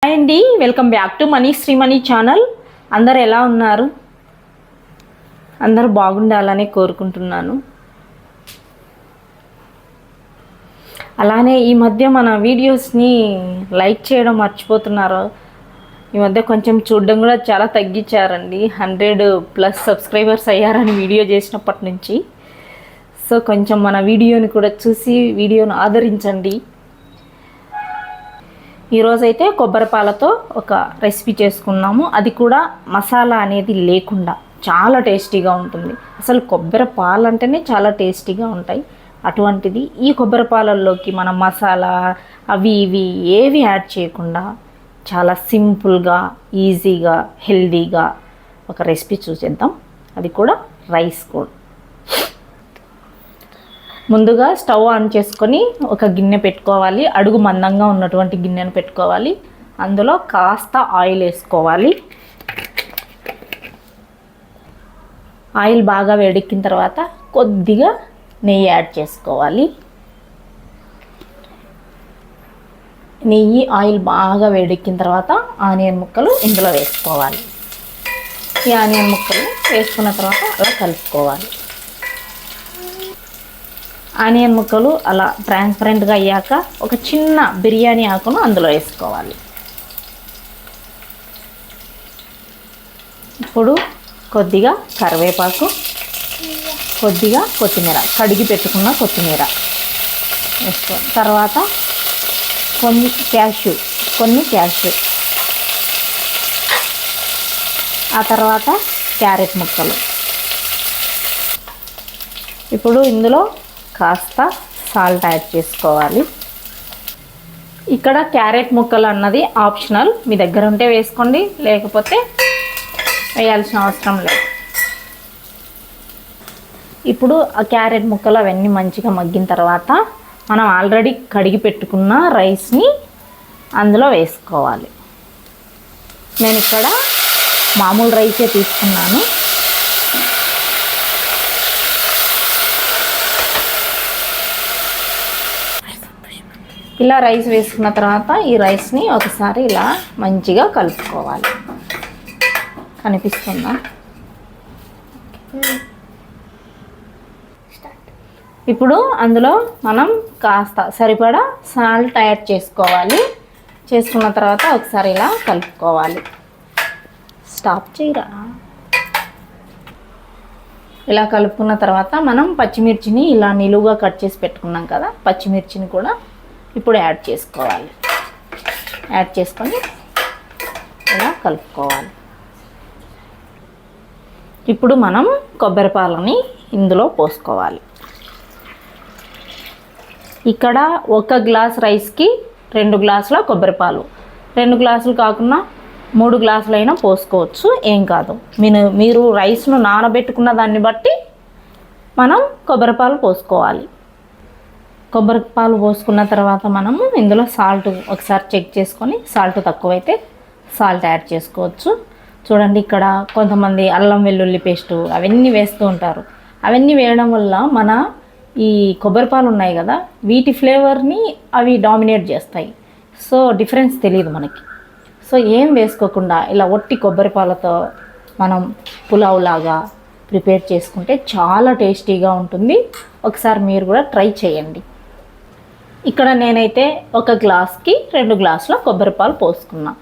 Hi అండి, welcome back to money Shreemani channel. అందరు ఎలా ఉన్నారు? అందరూ బాగుండాలని కోరుకుంటున్నాను. అలానే ఈ మధ్య మన వీడియోస్ని లైక్ చేయడం మర్చిపోతున్నారు. ఈ మధ్య కొంచెం చూడడం కూడా చాలా తగ్గించారండి. 100+ సబ్స్క్రైబర్స్ అయ్యారని వీడియో చేసినప్పటి నుంచి. సో కొంచెం మన వీడియోని కూడా చూసి వీడియోను ఆదరించండి. ఈరోజైతే కొబ్బరి పాలతో ఒక రెసిపీ చేసుకున్నాము. అది కూడా మసాలా అనేది లేకుండా చాలా టేస్టీగా ఉంటుంది. అసలు కొబ్బరి పాలు అంటేనే చాలా టేస్టీగా ఉంటాయి. అటువంటిది ఈ కొబ్బరి పాలల్లోకి మనం మసాలా అవి ఇవి ఏవి యాడ్ చేయకుండా చాలా సింపుల్గా, ఈజీగా, హెల్దీగా ఒక రెసిపీ చూసేద్దాం. అది కూడా రైస్ కూడా. ముందుగా స్టవ్ ఆన్ చేసుకొని ఒక గిన్నె పెట్టుకోవాలి. అడుగు మందంగా ఉన్నటువంటి గిన్నెను పెట్టుకోవాలి. అందులో కాస్త ఆయిల్ వేసుకోవాలి. ఆయిల్ బాగా వేడెక్కిన తర్వాత కొద్దిగా నెయ్యి యాడ్ చేసుకోవాలి. నెయ్యి ఆయిల్ బాగా వేడెక్కిన తర్వాత ఆనియన్ ముక్కలు ఇందులో వేసుకోవాలి. ఈ ఆనియన్ ముక్కలు వేసుకున్న తర్వాత అలా కలుపుకోవాలి. ఆనియన్ ముక్కలు అలా ట్రాన్స్పరెంట్గా అయ్యాక ఒక చిన్న బిర్యానీ ఆకును అందులో వేసుకోవాలి. ఇప్పుడు కొద్దిగా కరివేపాకు, కొద్దిగా కొత్తిమీర, కడిగి పెట్టుకున్న కొత్తిమీర వేసుకోవాలి. తర్వాత కొన్ని క్యాష్యూ, ఆ తర్వాత క్యారెట్ ముక్కలు. ఇప్పుడు ఇందులో కాస్త సాల్ట్ యాడ్ చేసుకోవాలి. ఇక్కడ క్యారెట్ ముక్కలు అన్నది ఆప్షనల్. మీ దగ్గర ఉంటే వేసుకోండి, లేకపోతే వేయాల్సిన అవసరం లేదు. ఇప్పుడు ఆ క్యారెట్ ముక్కలు అవన్నీ మంచిగా మగ్గిన తర్వాత మనం ఆల్రెడీ కడిగి పెట్టుకున్న రైస్ని అందులో వేసుకోవాలి. నేను ఇక్కడ మామూలు రైసే తీసుకున్నాను. ఇలా రైస్ వేసుకున్న తర్వాత ఈ రైస్ని ఒకసారి ఇలా మంచిగా కలుపుకోవాలి. కనిపిస్తుందా? ఇప్పుడు అందులో మనం కాస్త సరిపడా సాల్ట్ యాడ్ చేసుకోవాలి. చేసుకున్న తర్వాత ఒకసారి ఇలా కలుపుకోవాలి. స్టాప్ చేయరా. ఇలా కలుపుకున్న తర్వాత మనం పచ్చిమిర్చిని ఇలా నిలువుగా కట్ చేసి పెట్టుకున్నాం కదా, పచ్చిమిర్చిని కూడా ఇప్పుడు యాడ్ చేసుకోవాలి. యాడ్ చేసుకొని ఇలా కలుపుకోవాలి. ఇప్పుడు మనం కొబ్బరి పాలని ఇందులో పోసుకోవాలి. ఇక్కడ 1 గ్లాస్ రైస్కి 2 గ్లాసుల కొబ్బరి పాలు. 2 గ్లాసులు కాకుండా 3 గ్లాసులైనా పోసుకోవచ్చు, ఏం కాదు. మీరు రైస్ను నానబెట్టుకున్న దాన్ని బట్టి మనం కొబ్బరి పాలు పోసుకోవాలి. కొబ్బరి పాలు పోసుకున్న తర్వాత మనము ఇందులో సాల్ట్ ఒకసారి చెక్ చేసుకొని, సాల్ట్ తక్కువైతే సాల్ట్ యాడ్ చేసుకోవచ్చు. చూడండి, ఇక్కడ కొంతమంది అల్లం వెల్లుల్లి పేస్టు అవన్నీ వేస్తూ ఉంటారు. అవన్నీ వేయడం వల్ల మన ఈ కొబ్బరి పాలు ఉన్నాయి కదా, వీటి ఫ్లేవర్ని అవి డామినేట్ చేస్తాయి. సో డిఫరెన్స్ తెలియదు మనకి. సో ఏం వేసుకోకుండా ఇలా ఒట్టి కొబ్బరి పాలతో మనం పులావ్ లాగా ప్రిపేర్ చేసుకుంటే చాలా టేస్టీగా ఉంటుంది. ఒకసారి మీరు కూడా ట్రై చేయండి. ఇక్కడ నేనైతే 1 గ్లాస్కి 2 గ్లాసుల కొబ్బరి పాలు పోసుకున్నా.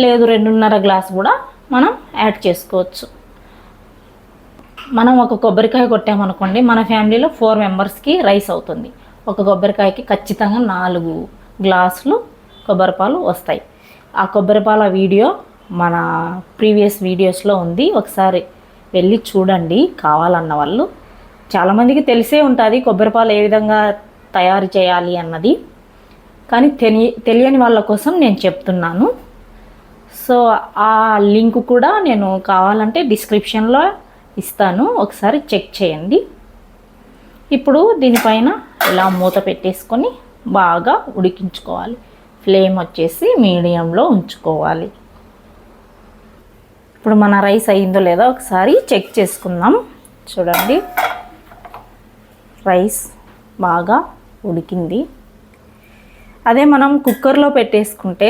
లేదు 2.5 గ్లాసు కూడా మనం యాడ్ చేసుకోవచ్చు. మనం ఒక కొబ్బరికాయ కొట్టామనుకోండి, మన ఫ్యామిలీలో 4 మెంబర్స్కి రైస్ అవుతుంది. ఒక కొబ్బరికాయకి ఖచ్చితంగా 4 గ్లాసులు కొబ్బరి పాలు వస్తాయి. ఆ కొబ్బరి పాల వీడియో మన ప్రీవియస్ వీడియోస్లో ఉంది, ఒకసారి వెళ్ళి చూడండి కావాలన్న వాళ్ళు. చాలామందికి తెలిసే ఉంటుంది కొబ్బరి పాలు ఏ విధంగా తయారు చేయాలి అన్నది, కానీ తెలియని వాళ్ళ కోసం నేను చెప్తున్నాను. సో ఆ లింక్ కూడా నేను కావాలంటే డిస్క్రిప్షన్లో ఇస్తాను, ఒకసారి చెక్ చేయండి. ఇప్పుడు దీనిపైన ఇలా మూత పెట్టేసుకొని బాగా ఉడికించుకోవాలి. ఫ్లేమ్ వచ్చేసి మీడియంలో ఉంచుకోవాలి. ఇప్పుడు మన రైస్ అయిందో లేదో ఒకసారి చెక్ చేసుకుందాం. చూడండి, రైస్ బాగా ఉడికింది. అదే మనం కుక్కర్లో పెట్టేసుకుంటే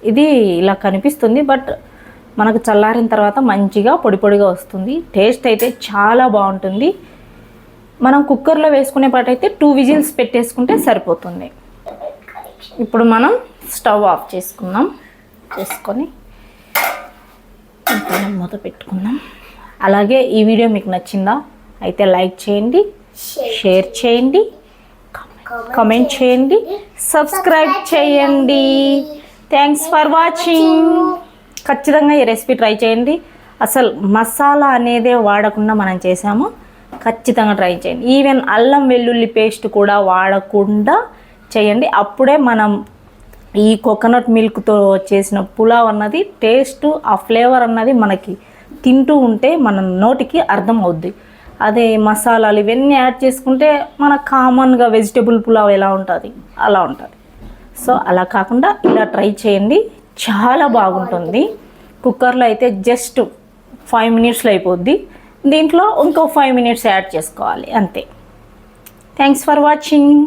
ఇది ఇలా కనిపిస్తుంది, బట్ మనకు చల్లారిన తర్వాత మంచిగా పొడి పొడిగా వస్తుంది. టేస్ట్ అయితే చాలా బాగుంటుంది. మనం కుక్కర్లో వేసుకునే పాటైతే 2 విజిల్స్ పెట్టేసుకుంటే సరిపోతుంది. ఇప్పుడు మనం స్టవ్ ఆఫ్ చేసుకొని మూత పెట్టుకుందాం. అలాగే ఈ వీడియో మీకు నచ్చిందా అయితే లైక్ చేయండి, షేర్ చేయండి, కామెంట్ చేయండి, సబ్స్క్రైబ్ చేయండి. Thanks for watching. ఖచ్చితంగా ఈ రెసిపీ ట్రై చేయండి. అసలు మసాలా అనేదే వాడకుండా మనం చేసాము. ఖచ్చితంగా ట్రై చేయండి. ఈవెన్ అల్లం వెల్లుల్లి పేస్ట్ కూడా వాడకుండా చేయండి. అప్పుడే మనం ఈ కోకోనట్ మిల్క్తో చేసిన పులావ్ అన్నది టేస్ట్, ఆ ఫ్లేవర్ అన్నది మనకి తింటూ ఉంటే మన నోటికి అర్థం అవుద్ది. అదే మసాలాలు ఇవన్నీ యాడ్ చేసుకుంటే మన కామన్గా వెజిటబుల్ పులావ్ ఎలా ఉంటుంది అలా ఉంటుంది. సో అలా కాకుండా ఇలా ట్రై చేయండి, చాలా బాగుంటుంది. కుక్కర్లో అయితే జస్ట్ 5 మినిట్స్లో అయిపోద్ది. దీంట్లో ఇంకో 5 మినిట్స్ యాడ్ చేసుకోవాలి అంతే. Thanks for watching.